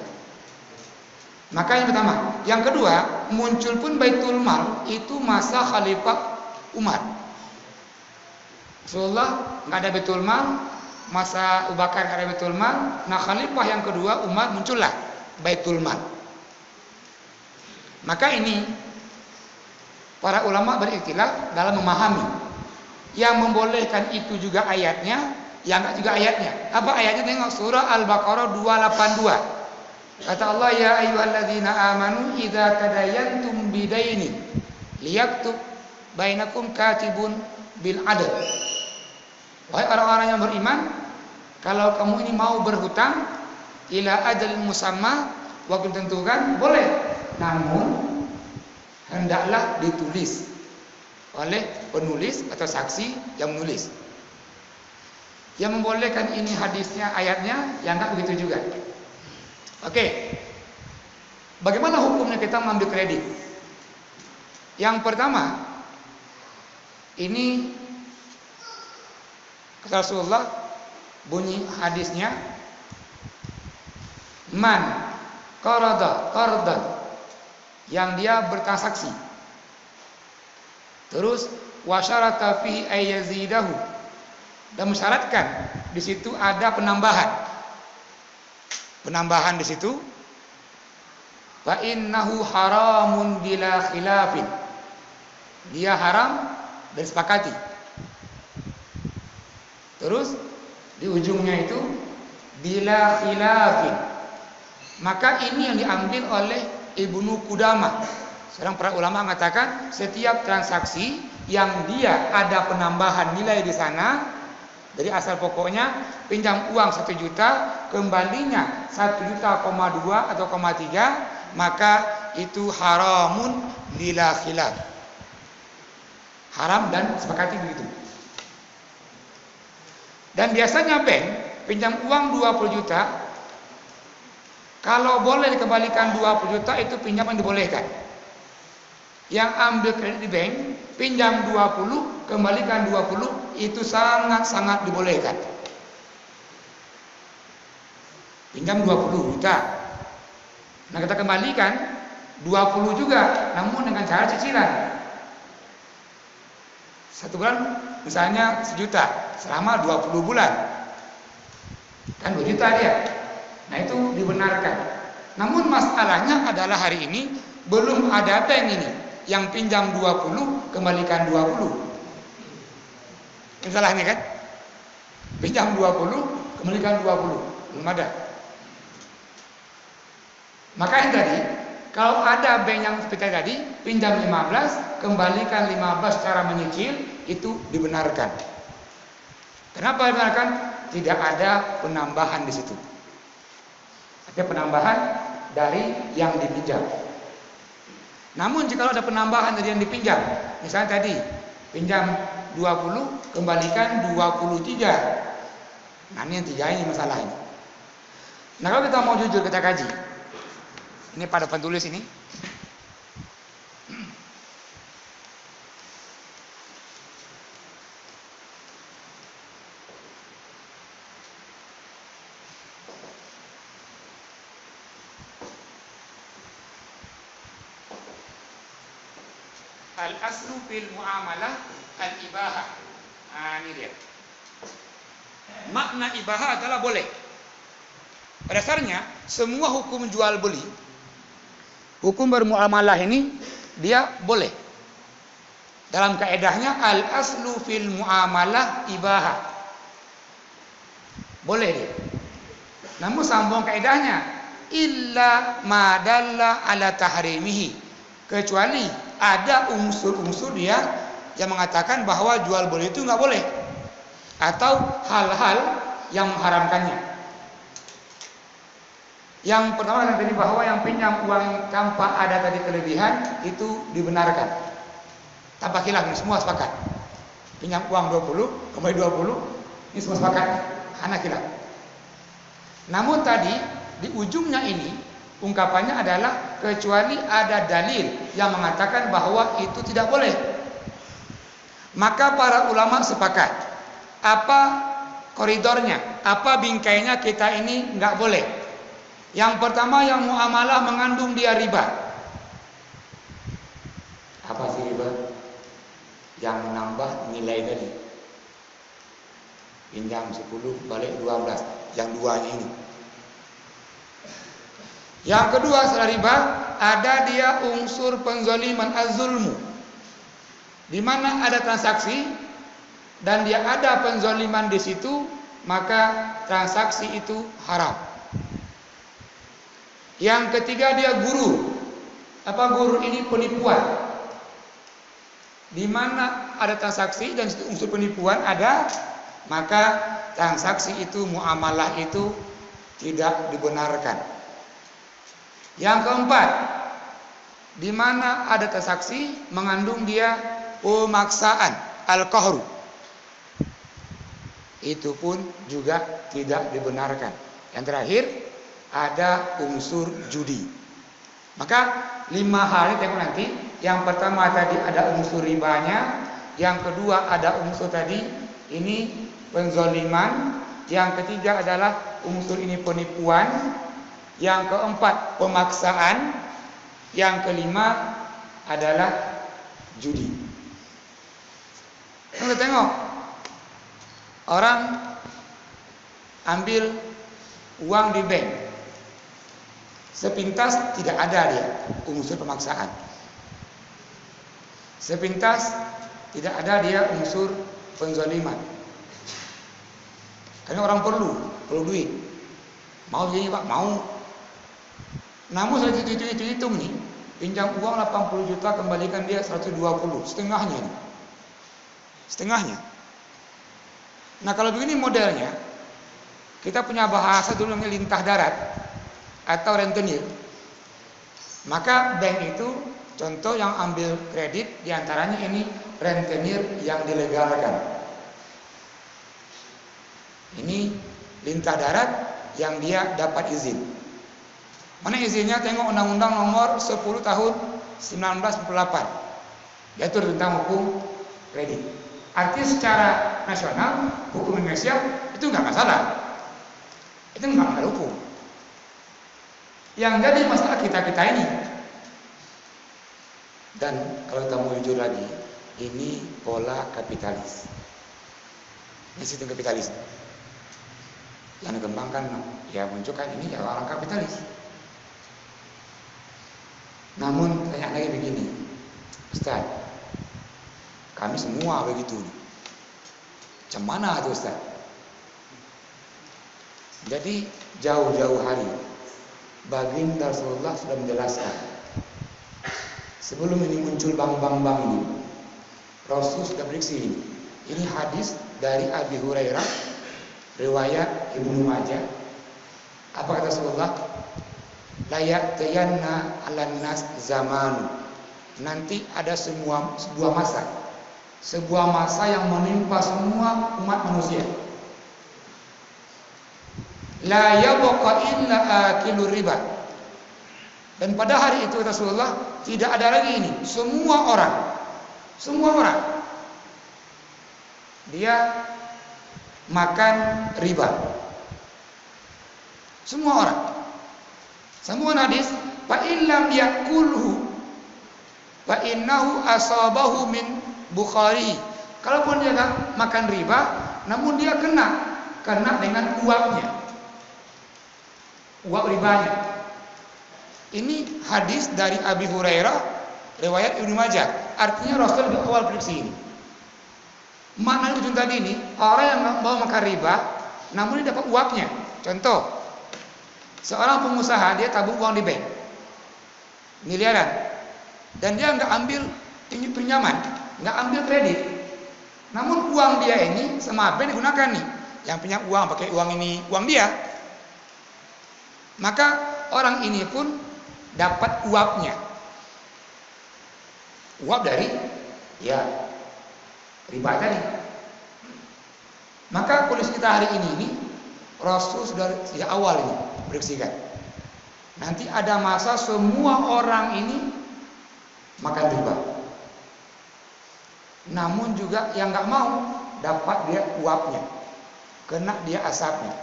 Maka yang pertama, yang kedua, muncul pun Baitul Mal itu masa Khalifah Umar. Rasulullah nggak ada Baitul Mal, masa Abu Bakar nggak ada Baitul Mal. Nah Khalifah yang kedua Umar muncullah Baitul Mal. Maka ini para ulama berikhtilaf dalam memahami. Yang membolehkan itu juga ayatnya, yang enggak juga ayatnya. Apa ayatnya? Tengok surah Al-Baqarah 282. Kata Allah, ya ayyuhalladzina amanu idza tadayantum bidainin liyaktub bainakum katibun bil adl. Wahai orang-orang yang beriman, kalau kamu ini mau berhutang ila ajalin musamma, waktu ditentukan, boleh. Namun hendaklah ditulis oleh penulis atau saksi yang menulis. Yang membolehkan ini hadisnya, ayatnya, yang enggak begitu juga. Oke. Bagaimana hukumnya kita mengambil kredit? Yang pertama, ini kata Rasulullah, bunyi hadisnya, man qarada qardan, yang dia bertransaksi, terus wasyarata fihi ayyazidahu, dan mensyaratkan di situ ada penambahan di situ, fa innahu haramun bila khilafin, dia haram dan sepakati. Terus di ujungnya itu bila khilafin, maka ini yang diambil oleh Ibnu Qudamah. Sekarang para ulama mengatakan setiap transaksi yang dia ada penambahan nilai di sana, Jadi asal pokoknya pinjam uang 1 juta, kembalinya 1,2 juta atau 3, maka itu haramun bila khilaf. Haram dan sepakati begitu. Dan biasanya bank pinjam uang 20 juta, kalau boleh dikembalikan 20 juta itu pinjaman dibolehkan. Yang ambil kredit di bank, pinjam 20, kembalikan 20, itu sangat-sangat dibolehkan. Pinjam 20 juta. Nah, kita kembalikan 20 juga, namun dengan cara cicilan. 1 bulan misalnya 1 juta, selama 20 bulan. Kan 2 juta dia. Nah, itu dibenarkan. Namun masalahnya adalah hari ini belum ada bank ini yang pinjam 20, kembalikan 20. Ini salahnya kan? Pinjam 20, kembalikan 20. Belum ada. Makanya tadi, kalau ada bank yang seperti tadi, pinjam 15, kembalikan 15 secara menyicil, itu dibenarkan. Kenapa dibenarkan? Tidak ada penambahan di situ. Ada penambahan dari yang dipinjam. Namun jika ada penambahan dari yang dipinjam, misalnya tadi pinjam 20, kembalikan 23. Nah, ini yang 3 ini masalahnya. Nah, kalau kita mau jujur kita kaji. Ini pada penulis ini. Al-aslu fil muamalah al-ibahah. Nah, ini dia. Makna ibahah adalah boleh. Pada dasarnya semua hukum jual beli, hukum bermuamalah ini dia boleh. Dalam kaedahnya al-aslu fil muamalah ibahah. Boleh dia. Namun sambung kaedahnya illa ma dalla ala tahrimihi. Kecuali ada unsur-unsur dia yang mengatakan bahwa jual beli itu nggak boleh, atau hal-hal yang mengharamkannya. Yang pertama yang tadi bahwa yang pinjam uang tanpa ada tadi kelebihan itu dibenarkan. Tanpa khilaf, ini semua sepakat. Pinjam uang 20, kembali 20, ini semua sepakat. Hana khilaf. Namun tadi di ujungnya ini ungkapannya adalah kecuali ada dalil yang mengatakan bahwa itu tidak boleh. Maka para ulama sepakat. Apa koridornya? Apa bingkainya kita ini nggak boleh? Yang pertama yang muamalah mengandung dia riba. Apa sih riba? Yang menambah nilai tadi. Pinjam 10 balik 12. Yang duanya ini. Yang kedua setelah riba ada dia unsur penzaliman az-zulmu, di mana ada transaksi dan dia ada penzaliman di situ, maka transaksi itu haram. Yang ketiga dia gurur. Apa gurur ini? Penipuan. Di mana ada transaksi dan unsur penipuan ada, maka transaksi itu, muamalah itu tidak dibenarkan. Yang keempat, di mana ada transaksi mengandung dia pemaksaan, al-qahru. Itu pun juga tidak dibenarkan. Yang terakhir, ada unsur judi. Maka 5 hal ini tengok nanti. Yang pertama tadi ada unsur ribanya, yang kedua ada unsur tadi ini penzaliman, yang ketiga adalah unsur ini penipuan, yang keempat pemaksaan, yang kelima adalah judi. Kita tengok orang ambil uang di bank, sepintas tidak ada dia unsur pemaksaan, sepintas tidak ada dia unsur penzaliman. Karena orang perlu duit, mau jadi pak, mau. Namun saya hitung nih, pinjam uang 80 juta, kembalikan dia 120, setengahnya nih. Setengahnya. Nah kalau begini modelnya, kita punya bahasa dulu namanya lintah darat atau rentenir. Maka bank itu contoh yang ambil kredit diantaranya ini rentenir yang dilegalkan. Ini lintah darat yang dia dapat izin. Mana izinnya? Tengok Undang-Undang Nomor 10 Tahun 1948, yaitu tentang hukum kredit. Artinya secara nasional hukum Indonesia itu nggak masalah, itu nggak melanggar hukum. Yang jadi masalah kita ini. Dan kalau kita mau jujur lagi, ini pola kapitalis. Ini sistem kapitalis yang dikembangkan, ya munculkan ini ya orang kapitalis. Namun tanya lagi begini, Ustaz, kami semua begitu. Macam mana itu Ustaz? Jadi jauh-jauh hari baginda Rasulullah sudah menjelaskan. Sebelum ini muncul bank ini, Rasul sudah prediksi ini. Ini hadis dari Abi Hurairah, riwayat Ibnu Majah. Apa kata Rasulullah? La ya'tiyanna 'alan nas zaman. Nanti ada sebuah masa yang menimpa semua umat manusia. La yabqa illa akilur riba. Dan pada hari itu Rasulullah tidak ada lagi ini. Semua orang dia makan riba. Semua orang. Semua hadis, fa illam yakulhu fa innahu asabahu min Bukhari. Kalaupun dia enggak makan riba, namun dia kena dengan uapnya. Uap ribanya. Ini hadis dari Abi Hurairah, riwayat Ibnu Majah. Artinya Rasul lebih awal prediksi ini. Makna ujung tadi ini, orang yang mau makan riba, namun dia dapat uapnya. Contoh, seorang pengusaha dia tabung uang di bank, miliaran, dan dia nggak ambil pinjaman, nggak ambil kredit. Namun uang dia ini sama bank digunakan nih. Yang punya uang pakai uang ini, uang dia. Maka orang ini pun dapat uapnya. Uap dari ya riba tadi. Maka polisi kita hari ini Rasul sudah sejak awal ini prediksikan. Nanti ada masa semua orang ini makan riba. Namun juga yang nggak mau dapat dia uapnya, kena dia asapnya.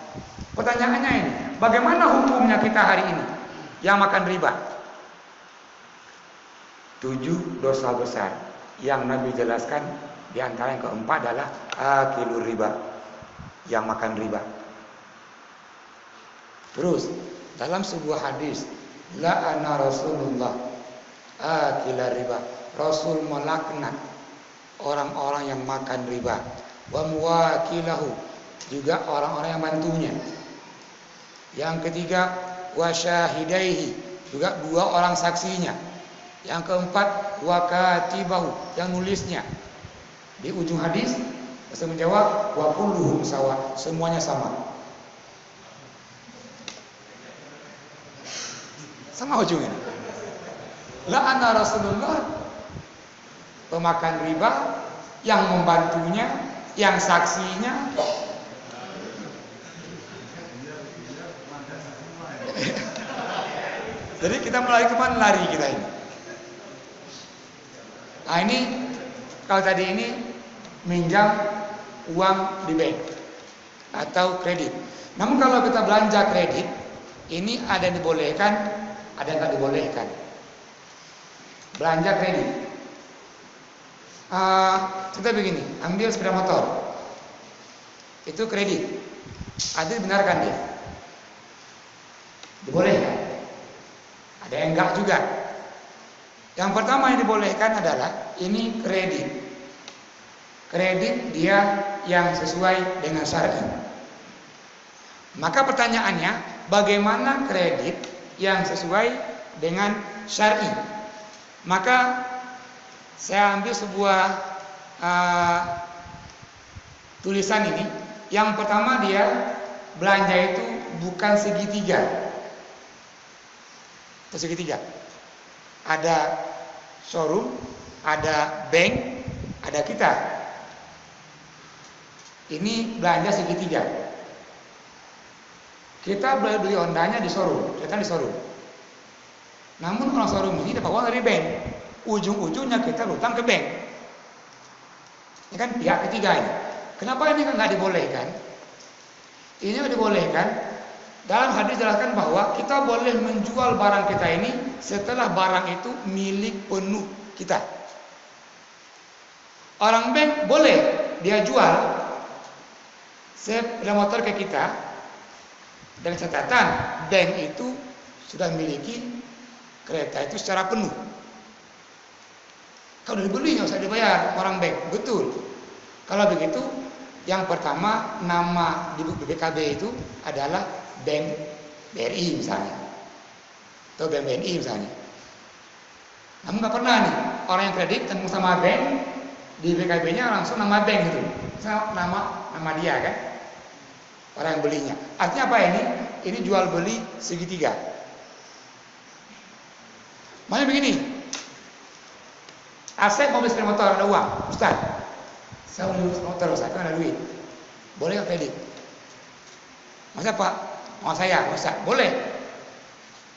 Pertanyaannya ini, bagaimana hukumnya kita hari ini yang makan riba? 7 dosa besar yang Nabi jelaskan, di antara yang keempat adalah akilur riba, yang makan riba. Terus dalam sebuah hadis, la'ana Rasulullah akilar riba. Rasul melaknat orang-orang yang makan riba. Wa muwakilahu, juga orang-orang yang bantunya. Yang ketiga, wa syahidaihi, juga 2 orang saksinya. Yang keempat, wa katibahu, yang nulisnya. Di ujung hadis Rasul menjawab, wa kulluhum sawa, semuanya sama. Sama ujungnya. La'ana Rasulullah pemakan riba, yang membantunya, yang saksinya. Jadi kita mulai kemana lari kita ini? Nah ini, kalau tadi ini minjam uang di bank atau kredit. Namun kalau kita belanja kredit, ini ada yang dibolehkan, ada yang tidak dibolehkan. Belanja kredit. Contoh begini, ambil sepeda motor, itu kredit, ada dibenarkan dia, dibolehkan. Ada yang enggak juga. Yang pertama yang dibolehkan adalah ini kredit. Kredit dia yang sesuai dengan syar'i. Maka pertanyaannya, bagaimana kredit yang sesuai dengan syar'i? Maka saya ambil sebuah tulisan ini Yang pertama dia belanja itu bukan segitiga. Atau segitiga. Ada showroom, ada bank, ada kita. Ini belanja segitiga. Kita beli Hondanya di showroom, kita di showroom. Namun orang showroom ini dapat uang dari bank. Ujung-ujungnya kita hutang ke bank. Ini kan pihak ketiga ini. Kenapa ini nggak dibolehkan? Ini nggak dibolehkan. Dalam hadis dijelaskan bahwa kita boleh menjual barang kita ini setelah barang itu milik penuh kita. Orang bank boleh dia jual sepeda motor ke kita dengan catatan bank itu sudah memiliki kereta itu secara penuh. Kalau dibeli nggak usah dibayar orang bank, betul. Kalau begitu, yang pertama nama di buku BPKB itu adalah Bank BRI misalnya, atau Bank BNI misalnya. Namun nggak pernah nih orang yang kredit ketemu sama bank di BKB-nya langsung nama bank gitu, nama dia kan, orang yang belinya. Artinya apa ini? Ini jual beli segitiga. Makanya begini, Asep mau beli sepeda motor, ada uang, Ustaz. Saya mau beli sepeda motor, Ustaz, kan ada duit. Boleh nggak kredit? Masa Pak? Mau saya, Ustaz, boleh.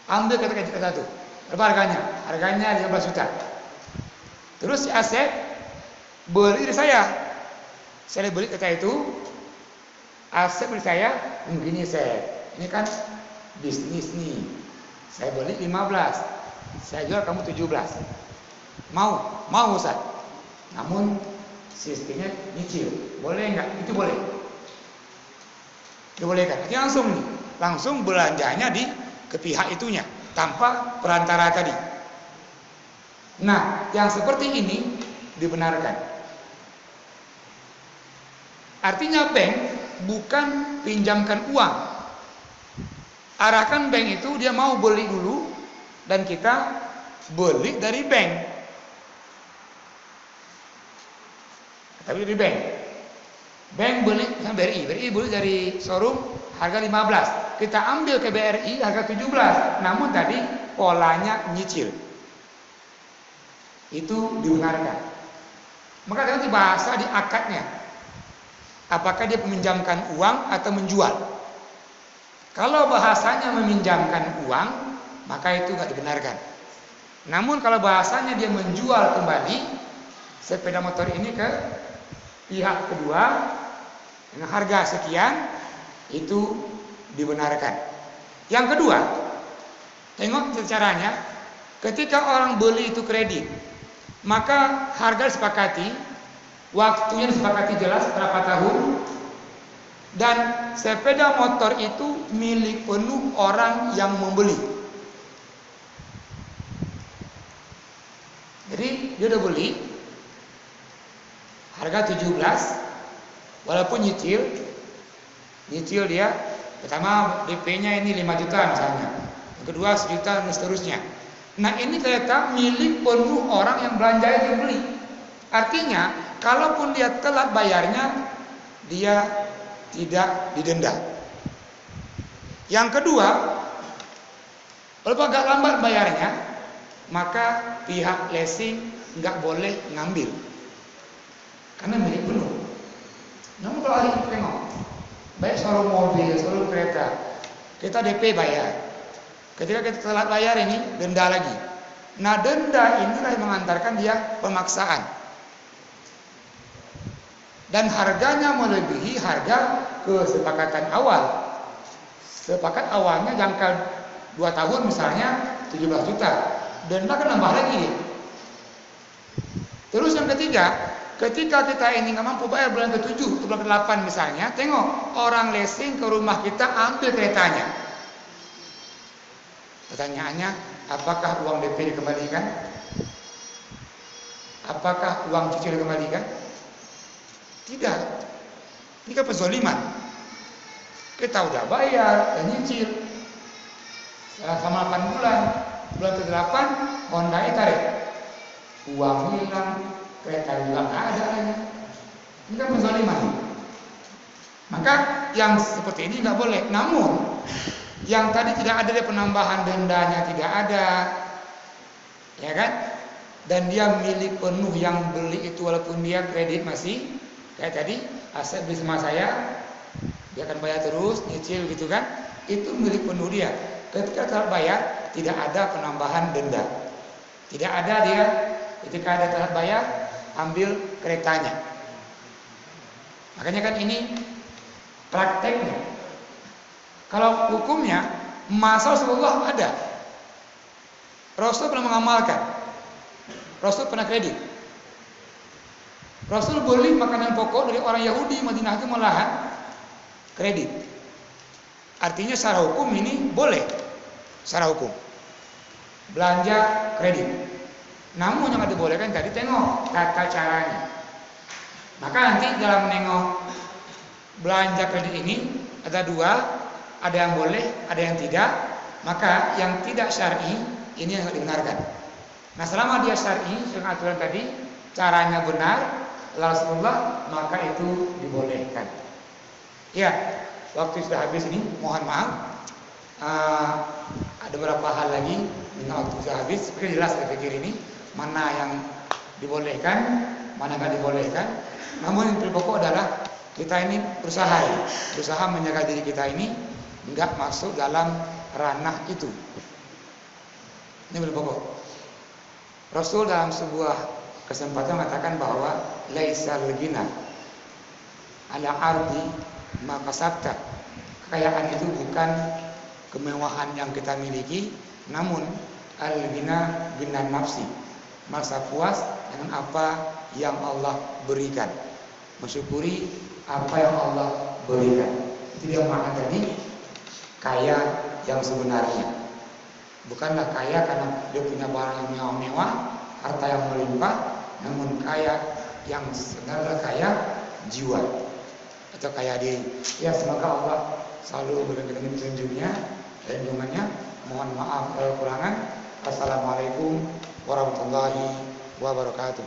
Ambil kereta satu. Berapa harganya? Harganya 15 juta. Terus si Asep beli dari saya. Saya beli kereta itu. Asep beli saya, begini saya. Ini kan bisnis nih. Saya beli 15. Saya jual kamu 17. Mau Ustaz. Namun sistemnya nyicil. Boleh enggak? Itu boleh. Dibolehkan. Ini langsung nih. Langsung belanjanya ke pihak itunya tanpa perantara tadi. Nah, yang seperti ini dibenarkan. Artinya bank bukan pinjamkan uang. Arahkan bank itu dia mau beli dulu dan kita beli dari bank. Tapi dari bank. Bank beli sama BRI beli dari showroom harga 15. Kita ambil ke BRI harga 17. Namun tadi polanya nyicil. Itu dibenarkan. Maka nanti bahasa di akadnya. Apakah dia meminjamkan uang atau menjual? Kalau bahasanya meminjamkan uang, maka itu nggak dibenarkan. Namun kalau bahasanya dia menjual kembali sepeda motor ini ke pihak kedua dengan harga sekian, itu dibenarkan. Yang kedua, tengok caranya. Ketika orang beli itu kredit, maka harga disepakati, waktunya disepakati jelas berapa tahun, dan sepeda motor itu milik penuh orang yang membeli. Jadi dia udah beli harga 17, walaupun nyicil dia pertama DP-nya ini 5 juta misalnya, yang kedua 1 juta dan seterusnya. Nah ini kereta milik penuh orang yang belanja yang beli. Artinya kalaupun dia telat bayarnya, dia tidak didenda. Yang kedua, kalau agak lambat bayarnya, maka pihak leasing nggak boleh ngambil. Karena milik penuh. Namun kalau hari tengok, baik showroom mobil, showroom kereta, kita DP bayar. Ketika kita telat bayar ini, denda lagi. Nah denda inilah yang mengantarkan dia pemaksaan. Dan harganya melebihi harga kesepakatan awal. Sepakat awalnya jangka 2 tahun misalnya 17 juta. Denda kan nambah lagi. Terus yang ketiga, ketika kita ini nggak mampu bayar bulan ke-7 atau bulan ke-8 misalnya, tengok orang leasing ke rumah kita ambil keretanya. Pertanyaannya, apakah uang DP dikembalikan? Apakah uang cicil dikembalikan? Tidak. Ini kan penzoliman. Kita udah bayar dan nyicil selama 8 bulan. Bulan ke-8 Honda tarik. Uang hilang, kereta juga nggak ada lagi. Ini kan penzoliman. Maka yang seperti ini nggak boleh. Namun yang tadi tidak ada penambahan dendanya, tidak ada, ya kan? Dan dia milik penuh yang beli itu walaupun dia kredit masih kayak tadi, aset beli sama saya, dia akan bayar terus, nyicil gitu kan? Itu milik penuh dia. Ketika telat bayar, tidak ada penambahan denda. Tidak ada dia ketika ada telat bayar, ambil keretanya. Makanya kan ini prakteknya. Kalau hukumnya, masa Rasulullah ada. Rasul pernah mengamalkan. Rasul pernah kredit. Rasul beli makanan pokok dari orang Yahudi Madinah itu malahan kredit. Artinya secara hukum ini boleh. Secara hukum. Belanja kredit. Namun yang dibolehkan tadi tengok tata caranya. Maka nanti dalam menengok belanja kredit ini ada dua, ada yang boleh, ada yang tidak. Maka yang tidak syar'i ini yang dibenarkan. Nah selama dia syar'i, dengan aturan tadi, caranya benar, Rasulullah, maka itu dibolehkan. Ya, waktu sudah habis ini, mohon maaf. Ada beberapa hal lagi, dengan waktu sudah habis. Tapi jelas saya pikir ini mana yang dibolehkan, mana yang tidak dibolehkan. Namun yang pokok adalah kita ini berusaha menjaga diri kita ini enggak masuk dalam ranah itu. Ini pokok. Rasul dalam sebuah kesempatan mengatakan bahwa laisal ghina ala ardi ma kasabta. Kekayaan itu bukan kemewahan yang kita miliki, namun al-ghina binan nafsi. Merasa puas dengan apa yang Allah berikan. Mensyukuri apa yang Allah berikan. Itu dia makna tadi kaya yang sebenarnya. Bukanlah kaya karena dia punya barang yang mewah, harta yang melimpah, namun kaya yang sebenarnya kaya jiwa atau kaya diri. Ya semoga Allah selalu berikan petunjuknya dan lindungannya. Mohon maaf kalau kekurangan. Assalamualaikum warahmatullahi wabarakatuh.